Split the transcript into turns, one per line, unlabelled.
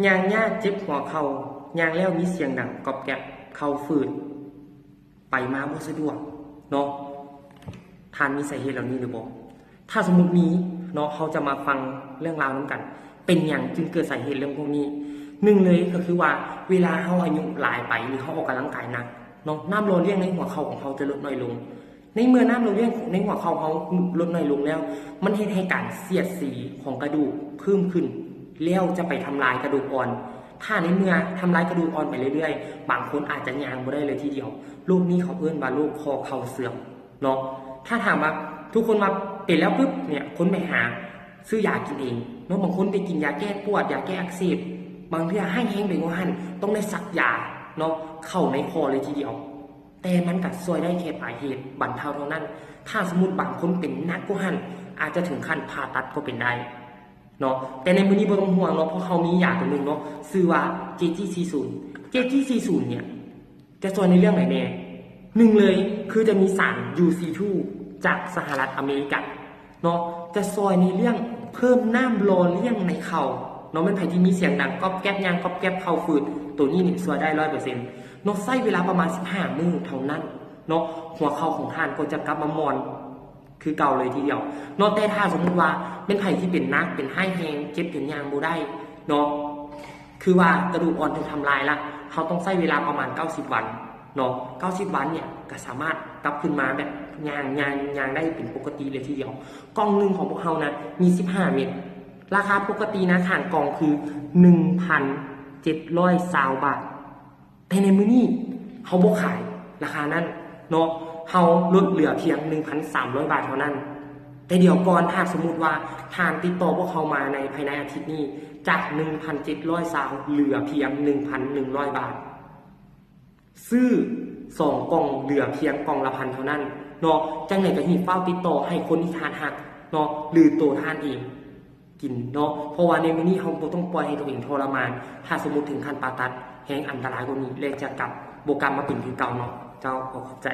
ยางยากเจ็บหัวเข่ายางแล้วมีเสียงดังกรอบแกรบเข่าฝืดไปมาบ่สะดวกเนาะท่านมีสาเหตุเหล่านี้หรือบ่ถ้าสมมุติมีเนาะเขาจะมาฟังเรื่องราวนั้นกันเป็นอย่างจึงเกิดสาเหตุเรื่องพวกนี้หนึ่งเลยก็คือว่าเวลาเขาอายุหลายไปหรือเขาออกกำลังกายหนักเนาะน้ำโลเลี้ยงในหัวเข่าของเขาจะลดน้อยลงในเมื่อน้ำโลเลี้ยงในหัวเข่าเขาลดน้อยลงแล้วมันเฮ็ดให้การเสียดสีของกระดูกเพิ่มขึ้นแล้วจะไปทำลายกระดูกอ่อนถ้าในเมื่อทำลายกระดูกอ่อนไปเรื่อยๆบางคนอาจจะยางบ่ได้เลยทีเดียวโรคนี้เขาเอิ้นว่าโรคคอเข่าเสื่อมเนาะถ้าถามว่าทุกคนมาเป็นแล้วปุ๊บเนี่ยคนไปหาซื้อยากินเองเนาะบางคนไปกินยาแก้ปวดยาแก้อักเสบบางทีให้แห้งไปว่าหั่นต้องได้สักยาเนาะเข้าในคอเลยทีเดียวแต่มันกัดซอยได้แค่ปลายเหตุบรรเทาเท่านั้นถ้าสมมติบางคนเป็นนักกว่าหั่นอาจจะถึงขั้นผ่าตัดก็เป็นได้เนาะแต่ในมื้อนี้บ่ต้องห่วงเนาะเพราะเขามียาตัวนึงเนาะชื่อว่า JG40 JG40 เนี่ยจะช่วยในเรื่องไหนแน่หนึ่งเลยคือจะมีสาร UC2 จากสหรัฐอเมริกาเนาะจะช่วยในเรื่องเพิ่มน้ำหล่อเลี้ยงในเข่าเนาะมันไผที่มีเสียงดังก๊อบแก๊บยางก๊อบแก๊บเข่าฝืดตัวนี้นี่ช่วยได้ 100% เนาะใช้เวลาประมาณ15มื้อเท่านั้นเนาะหัวเข่าของท่านก็จะกลับมามอนคือเก่าเลยทีเดียวเนาะแต่ถ้าสมมติว่าเป็นไผที่เป็นนักเป็นไห้แฮงเจ็บจนยางบ่ได้เนาะคือว่ากระดูกอ่อนถูกทำลายละเขาต้องใช้เวลาประมาณ90วันเนาะ90วันเนี่ยก็สามารถกลับขึ้นมาแบบยางได้เป็นปกติเลยทีเดียวกล่องนึงของพวกเขานะมี15เม็ดราคาปกตินะทางกล่องคือ 1,720 บาทแต่ในมื้อนี้เขาบ่ขายราคานั้นเนาะเขาลดเหลือเพียง 1,300 บาทเท่านั้นแต่เดี๋ยวก่อนถ้าสมมุติว่าทางติดต่อพวกเขามาในภายในอาทิตย์นี้จาก 1,720 เหลือเพียง 1,100 บาทซื้อ2กล่องเหลือเพียงกล่องละ1,000เท่านั้นเนาะจังไหนก็รีบเฝ้าติดต่อให้คนที่ทานหักเนาะหรือตัวทานเองกินเนาะเพราะว่าในมื้อนี้เราบ่ต้องปล่อยให้ตัวเองทรมานถ้าสมมุติถึงขั้นผ่าตัดแฮงอันตรายกว่านี้เลยจะกลับบ่กลับมาเป็นคือเก่าเนาะเจ้าขอบใจ